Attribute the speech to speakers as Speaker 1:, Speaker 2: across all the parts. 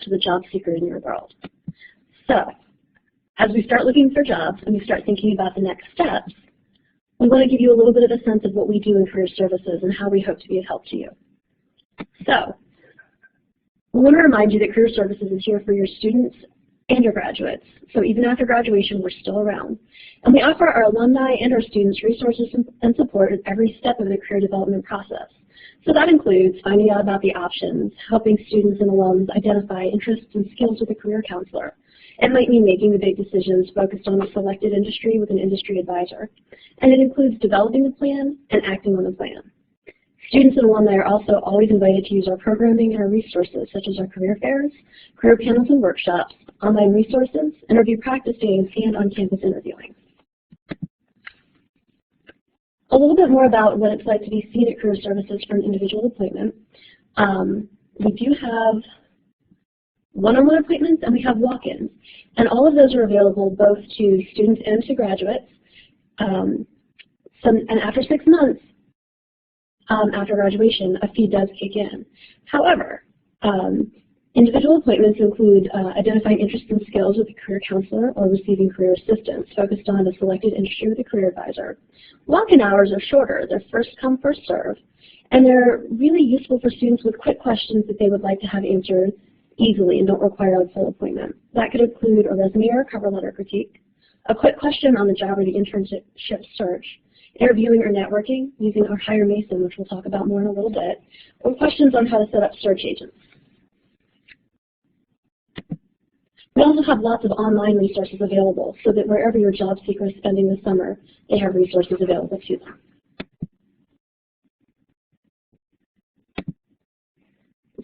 Speaker 1: to the job seeker in your world. So, as we start looking for jobs and we start thinking about the next steps, we want to give you a little bit of a sense of what we do in career services and how we hope to be of help to you. So, we want to remind you that career services is here for your students and your graduates. So even after graduation, we're still around. And we offer our alumni and our students resources and support at every step of the career development process. So that includes finding out about the options, helping students and alums identify interests and skills with a career counselor. It might mean making the big decisions focused on a selected industry with an industry advisor. And it includes developing the plan and acting on the plan. Students and alumni are also always invited to use our programming and our resources, such as our career fairs, career panels and workshops, online resources, interview practice days, and on-campus interviewing. A little bit more about what it's like to be seen at career services for an individual appointment. We do have one-on-one appointments and we have walk-ins. And all of those are available both to students and to graduates. And after 6 months, after graduation, a fee does kick in. However, individual appointments include identifying interests and skills with a career counselor or receiving career assistance focused on a selected industry with a career advisor. Walk-in hours are shorter. They're first come, first serve, and they're really useful for students with quick questions that they would like to have answered easily and don't require a full appointment. That could include a resume or a cover letter critique, a quick question on the job or the internship search, interviewing or networking using our Hire Mason, which we'll talk about more in a little bit, or questions on how to set up search agents. We also have lots of online resources available so that wherever your job seeker is spending the summer, they have resources available to them.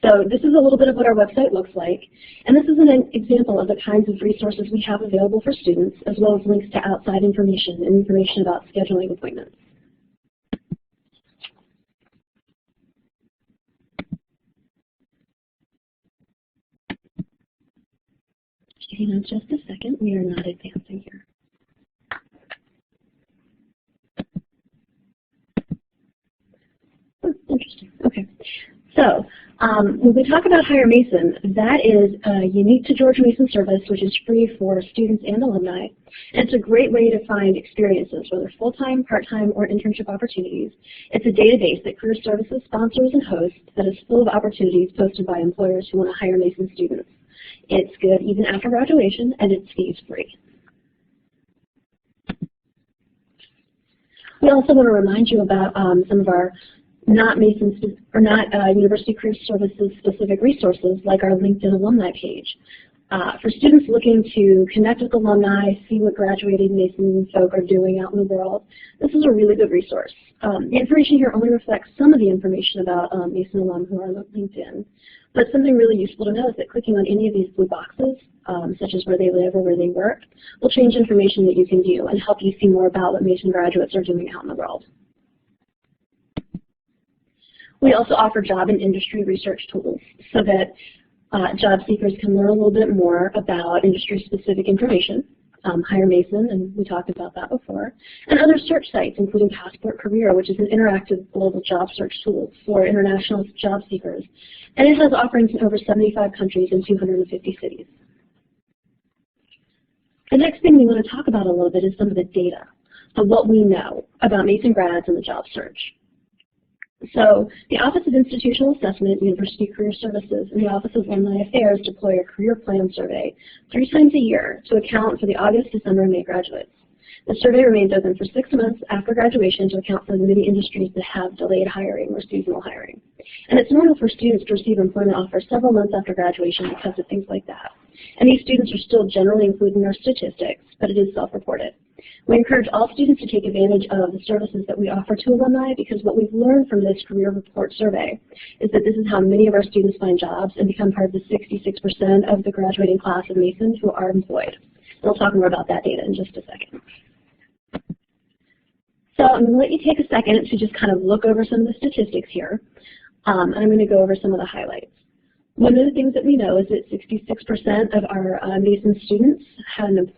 Speaker 1: So this is a little bit of what our website looks like, and this is an example of the kinds of resources we have available for students, as well as links to outside information and information about scheduling appointments. Hang on just a second, we are not advancing here. Oh, interesting, okay. So, when we talk about Hire Mason, that is a unique to George Mason service, which is free for students and alumni. And it's a great way to find experiences, whether full-time, part-time, or internship opportunities. It's a database that career services sponsors and hosts that is full of opportunities posted by employers who want to hire Mason students. It's good even after graduation, and it's fees-free. We also want to remind you about some of our not University Career Services specific resources, like our LinkedIn alumni page. For students looking to connect with alumni, see what graduating Mason folk are doing out in the world, this is a really good resource. The information here only reflects some of the information about Mason alum who are on LinkedIn, but something really useful to know is that clicking on any of these blue boxes, such as where they live or where they work, will change information that you can view and help you see more about what Mason graduates are doing out in the world. We also offer job and industry research tools so that job seekers can learn a little bit more about industry-specific information, Hire Mason, and we talked about that before, and other search sites, including Passport Career, which is an interactive global job search tool for international job seekers. And it has offerings in over 75 countries and 250 cities. The next thing we want to talk about a little bit is some of the data of what we know about Mason grads and the job search. So the Office of Institutional Assessment, University Career Services, and the Office of Alumni Affairs deploy a career plan survey 3 times a year to account for the August, December, and May graduates. The survey remains open for 6 months after graduation to account for the many industries that have delayed hiring or seasonal hiring. And it's normal for students to receive employment offers several months after graduation because of things like that. And these students are still generally included in our statistics, but it is self-reported. We encourage all students to take advantage of the services that we offer to alumni, because what we've learned from this career report survey is that this is how many of our students find jobs and become part of the 66% of the graduating class of Mason who are employed. And we'll talk more about that data in just a second. So I'm going to let you take a second to just kind of look over some of the statistics here, and I'm going to go over some of the highlights. One of the things that we know is that 66% of our Mason students had an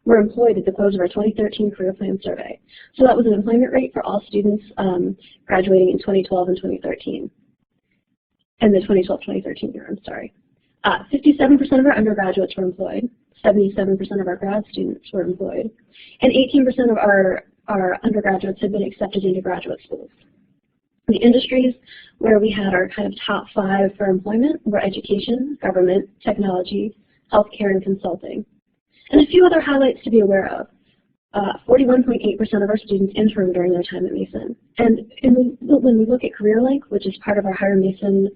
Speaker 1: were employed at the close of our 2013 career plan survey. So that was an employment rate for all students graduating in 2012 and 2013. And the 2012-2013 year, I'm sorry. 57% of our undergraduates were employed, 77% of our grad students were employed, and 18% of our undergraduates had been accepted into graduate schools. The industries where we had our kind of top 5 for employment were education, government, technology, healthcare, and consulting. And a few other highlights to be aware of. 41.8% of our students interned during their time at Mason. And when we look at CareerLink, which is part of our Hire Mason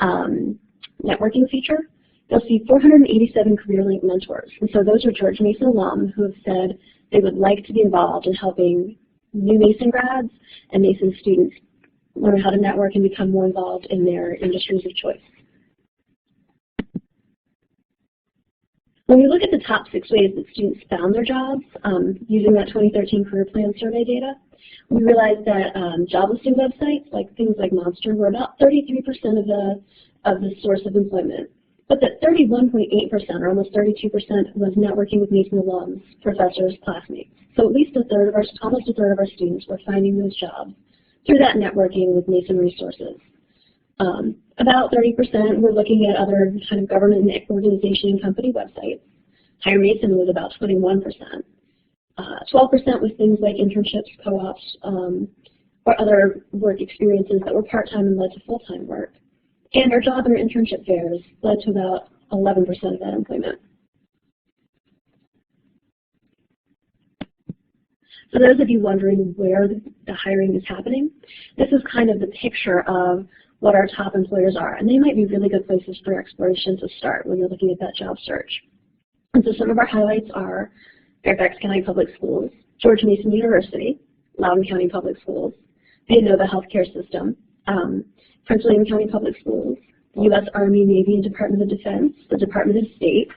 Speaker 1: networking feature, you'll see 487 CareerLink mentors. And so those are George Mason alum who have said they would like to be involved in helping new Mason grads and Mason students learn how to network and become more involved in their industries of choice. When we look at the top 6 ways that students found their jobs using that 2013 Career Plan survey data, we realized that job listing websites, like things like Monster, were about 33% of the source of employment, but that 31.8%, or almost 32%, was networking with Mason alums, professors, classmates. So at least almost a third of our students were finding those jobs through that networking with Mason resources. About 30% were looking at other kind of government and organization and company websites. Hire Mason was about 21%. 12% was things like internships, co-ops, or other work experiences that were part-time and led to full-time work. And our job and our internship fairs led to about 11% of that employment. For those of you wondering where the hiring is happening, this is kind of the picture of what our top employers are, and they might be really good places for exploration to start when you're looking at that job search. And so some of our highlights are Fairfax County Public Schools, George Mason University, Loudoun County Public Schools, the Inova Healthcare System, Prince William County Public Schools, the U.S. Army, Navy, and Department of Defense, the Department of State,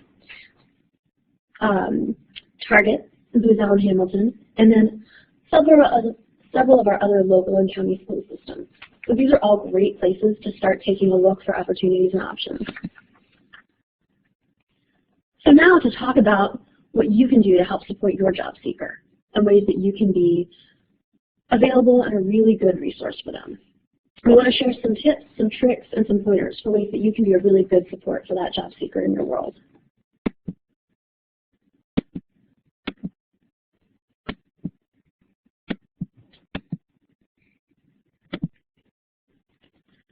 Speaker 1: Target, Booz Allen Hamilton, and then several of our other local and county school systems. So these are all great places to start taking a look for opportunities and options. So now to talk about what you can do to help support your job seeker and ways that you can be available and a really good resource for them. We want to share some tips, some tricks, and some pointers for ways that you can be a really good support for that job seeker in your world.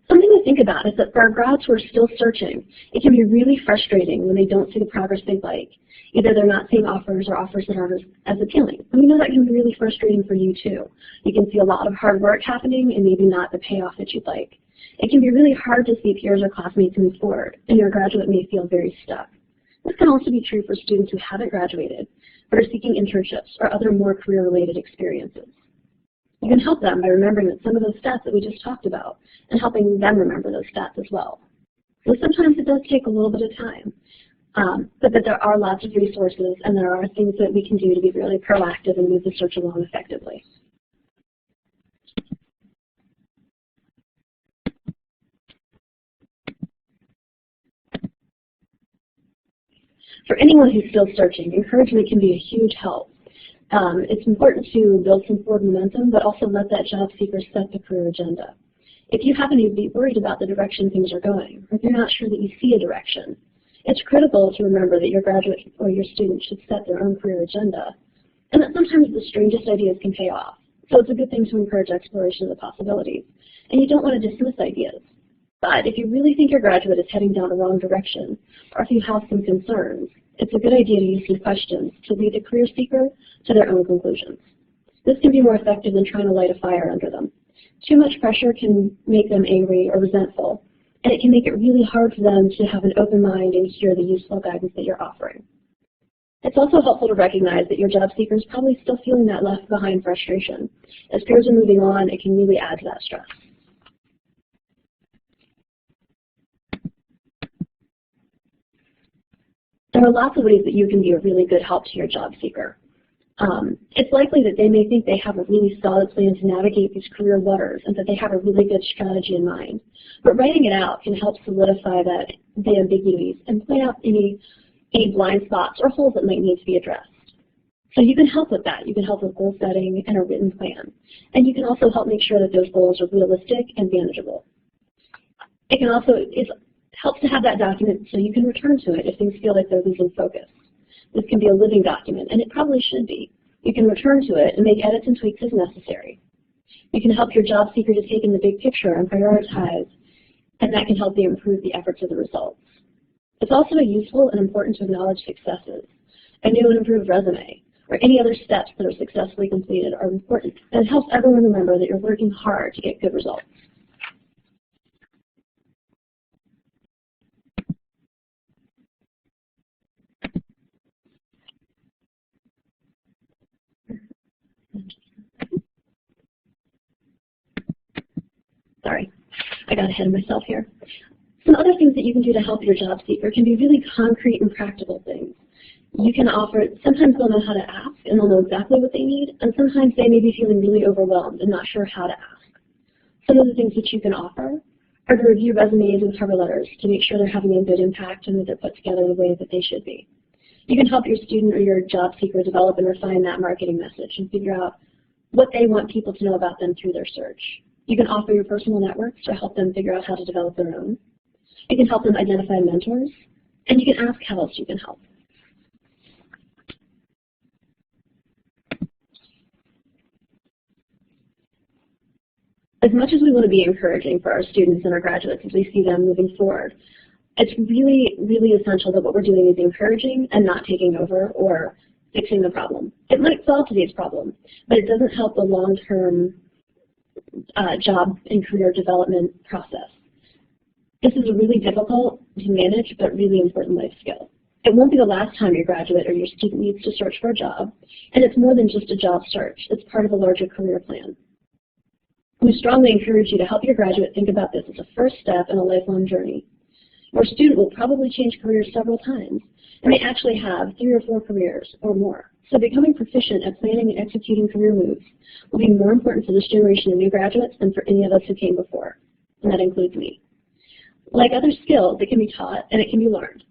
Speaker 1: Something to think about is that for our grads who are still searching, it can be really frustrating when they don't see the progress they'd like. Either they're not seeing offers or offers that aren't as appealing. And we know that can be really frustrating for you too. You can see a lot of hard work happening and maybe not the payoff that you'd like. It can be really hard to see peers or classmates move forward, and your graduate may feel very stuck. This can also be true for students who haven't graduated, but are seeking internships or other more career-related experiences. You can help them by remembering that some of those stats that we just talked about and helping them remember those stats as well. So sometimes it does take a little bit of time, but that there are lots of resources and there are things that we can do to be really proactive and move the search along effectively. For anyone who's still searching, encouragement can be a huge help. It's important to build some forward momentum, but also let that job seeker set the career agenda. If you happen to be worried about the direction things are going, or if you're not sure that you see a direction, it's critical to remember that your graduate or your student should set their own career agenda, and that sometimes the strangest ideas can pay off. So it's a good thing to encourage exploration of the possibilities, and you don't want to dismiss ideas. But if you really think your graduate is heading down the wrong direction, or if you have some concerns, it's a good idea to use some questions to lead the career seeker to their own conclusions. This can be more effective than trying to light a fire under them. Too much pressure can make them angry or resentful, and it can make it really hard for them to have an open mind and hear the useful guidance that you're offering. It's also helpful to recognize that your job seeker is probably still feeling that left behind frustration. As peers are moving on, it can really add to that stress. There are lots of ways that you can be a really good help to your job seeker. It's likely that they may think they have a really solid plan to navigate these career waters and that they have a really good strategy in mind. But writing it out can help solidify the ambiguities and point out any blind spots or holes that might need to be addressed. So you can help with that. You can help with goal setting and a written plan. And you can also help make sure that those goals are realistic and manageable. It's helps to have that document so you can return to it if things feel like they're losing focus. This can be a living document, and it probably should be. You can return to it and make edits and tweaks as necessary. You can help your job seeker to take in the big picture and prioritize, and that can help you improve the efforts of the results. It's also useful and important to acknowledge successes. A new and improved resume, or any other steps that are successfully completed are important, and it helps everyone remember that you're working hard to get good results. Sorry, I got ahead of myself here. Some other things that you can do to help your job seeker can be really concrete and practical things. You can offer, sometimes they'll know how to ask and they'll know exactly what they need, and sometimes they may be feeling really overwhelmed and not sure how to ask. Some of the things that you can offer are to review resumes and cover letters to make sure they're having a good impact and that they're put together the way that they should be. You can help your student or your job seeker develop and refine that marketing message and figure out what they want people to know about them through their search. You can offer your personal networks to help them figure out how to develop their own. You can help them identify mentors, and you can ask how else you can help. As much as we want to be encouraging for our students and our graduates as we see them moving forward, it's really, really essential that what we're doing is encouraging and not taking over or fixing the problem. It might solve today's problem, but it doesn't help the long-term job and career development process. This is a really difficult to manage but really important life skill. It won't be the last time your graduate or your student needs to search for a job, and it's more than just a job search. It's part of a larger career plan. We strongly encourage you to help your graduate think about this as a first step in a lifelong journey. Your student will probably change careers several times, and may actually have 3 or 4 careers or more. So becoming proficient at planning and executing career moves will be more important for this generation of new graduates than for any of us who came before, and that includes me. Like other skills, it can be taught and it can be learned.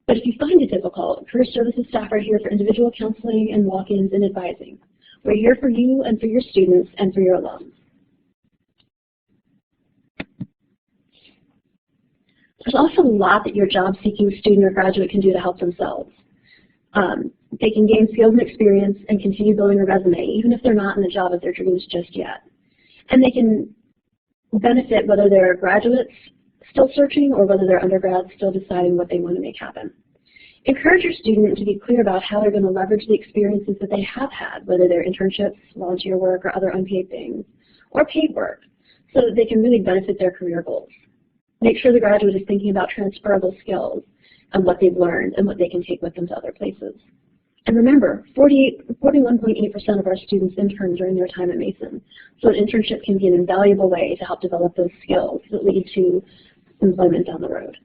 Speaker 1: But if you find it difficult, career services staff are here for individual counseling and walk-ins and advising. We're here for you and for your students and for your alums. There's also a lot that your job-seeking student or graduate can do to help themselves. They can gain skills and experience and continue building a resume, even if they're not in the job of their dreams just yet. And they can benefit whether they're graduates still searching or whether they're undergrads still deciding what they want to make happen. Encourage your student to be clear about how they're going to leverage the experiences that they have had, whether they're internships, volunteer work, or other unpaid things, or paid work, so that they can really benefit their career goals. Make sure the graduate is thinking about transferable skills and what they've learned and what they can take with them to other places. And remember, 41.8% of our students intern during their time at Mason, so an internship can be an invaluable way to help develop those skills that lead to employment down the road.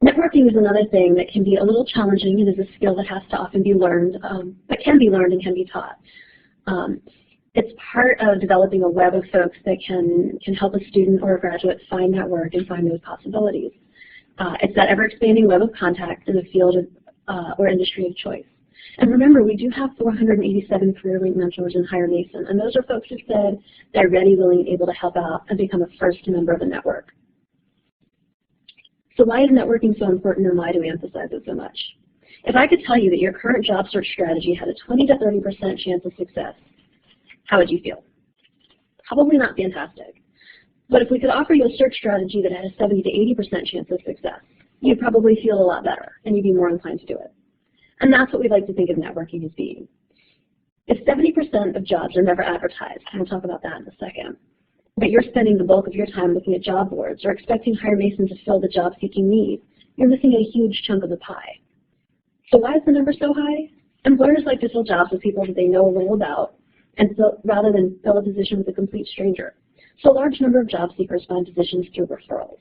Speaker 1: Networking is another thing that can be a little challenging. It is a skill that has to often be learned, but can be learned and can be taught. It's part of developing a web of folks that can help a student or a graduate find that work and find those possibilities. It's that ever-expanding web of contacts in the field of, or industry of choice. And remember, we do have 487 career link mentors in Higher Mason, and those are folks who said they're ready, willing, and able to help out and become a first member of the network. So why is networking so important, and why do we emphasize it so much? If I could tell you that your current job search strategy had a 20 to 30% chance of success, how would you feel? Probably not fantastic. But if we could offer you a search strategy that had a 70 to 80% chance of success, you'd probably feel a lot better, and you'd be more inclined to do it. And that's what we like to think of networking as being. If 70% of jobs are never advertised, and we'll talk about that in a second, but you're spending the bulk of your time looking at job boards or expecting Higher Mason to fill the job-seeking need, you're missing a huge chunk of the pie. So why is the number so high? Employers like to fill jobs with people that they know a little about, and rather than fill a position with a complete stranger. So a large number of job seekers find positions through referrals.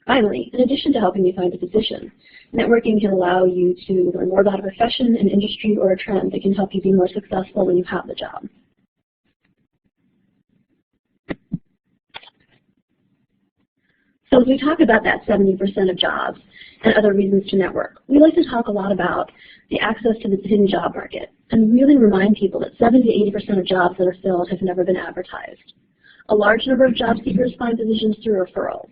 Speaker 1: Finally, in addition to helping you find a position, networking can allow you to learn more about a profession, an industry, or a trend that can help you be more successful when you have the job. So as we talk about that 70% of jobs and other reasons to network, we like to talk a lot about the access to the hidden job market and really remind people that 70 to 80% of jobs that are filled have never been advertised. A large number of job seekers find positions through referrals.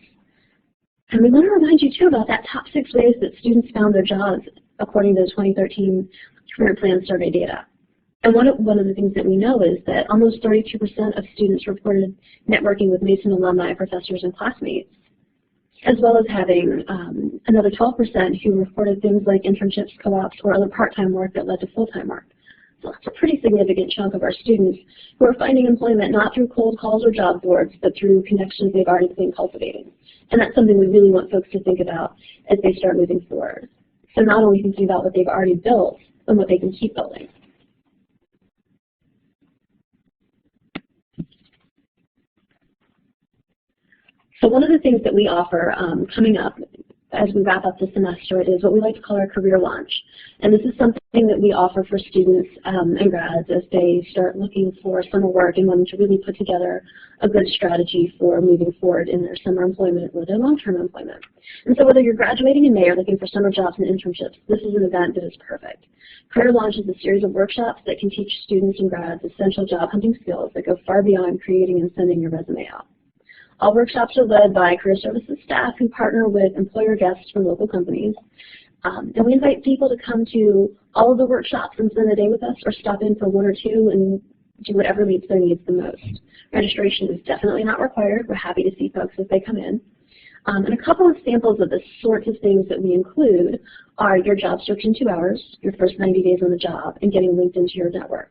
Speaker 1: And we want to remind you too about that top 6 ways that students found their jobs according to the 2013 Career Plan Survey data. And one of the things that we know is that almost 32% of students reported networking with Mason alumni, professors, and classmates, as well as having another 12% who reported things like internships, co-ops, or other part-time work that led to full-time work. So that's a pretty significant chunk of our students who are finding employment not through cold calls or job boards, but through connections they've already been cultivating. And that's something we really want folks to think about as they start moving forward. So not only thinking about what they've already built, but what they can keep building. So one of the things that we offer coming up as we wrap up the semester is what we like to call our career launch. And this is something that we offer for students and grads as they start looking for summer work and wanting to really put together a good strategy for moving forward in their summer employment or their long-term employment. And so whether you're graduating in May or looking for summer jobs and internships, this is an event that is perfect. Career Launch is a series of workshops that can teach students and grads essential job hunting skills that go far beyond creating and sending your resume out. All workshops are led by career services staff who partner with employer guests from local companies. And we invite people to come to all of the workshops and spend the day with us, or stop in for 1 or 2 and do whatever meets their needs the most. Registration is definitely not required. We're happy to see folks as they come in. And a couple of samples of the sorts of things that we include are your job search in 2 hours, your first 90 days on the job, and getting linked into your network.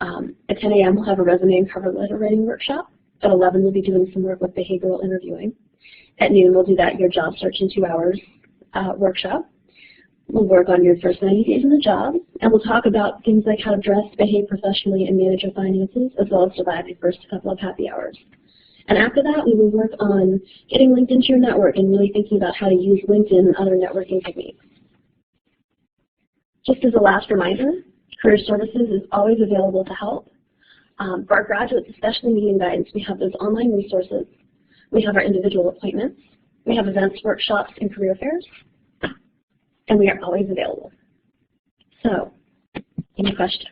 Speaker 1: At 10 a.m. we'll have a resume and cover letter writing workshop. At 11, we'll be doing some work with behavioral interviewing. At noon, we'll do that your job search in 2 hours workshop. We'll work on your first 90 days in the job, and we'll talk about things like how to dress, behave professionally, and manage your finances, as well as survive your first couple of happy hours. And after that, we will work on getting linked into your network and really thinking about how to use LinkedIn and other networking techniques. Just as a last reminder, Career Services is always available to help. For our graduates, especially needing guidance, we have those online resources. We have our individual appointments. We have events, workshops, and career fairs. And we are always available. So, any questions?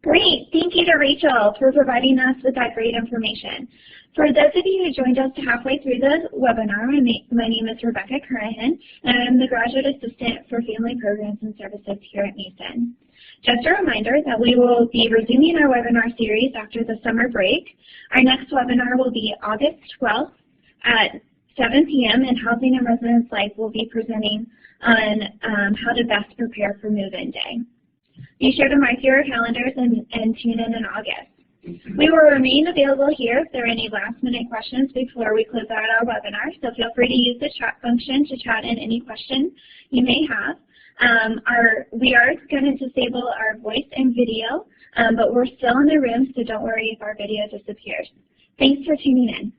Speaker 2: Great. Thank you to Rachel for providing us with that great information. For those of you who joined us halfway through the webinar, my name is Rebecca Currahan, and I'm the Graduate Assistant for Family Programs and Services here at Mason. Just a reminder that we will be resuming our webinar series after the summer break. Our next webinar will be August 12th at 7 p.m. and Housing and Residence Life will be presenting on how to best prepare for move-in day. Be sure to mark your calendars and tune in August. We will remain available here if there are any last-minute questions before we close out our webinar, so feel free to use the chat function to chat in any question you may have. We are going to disable our voice and video, but we're still in the room, so don't worry if our video disappears. Thanks for tuning in.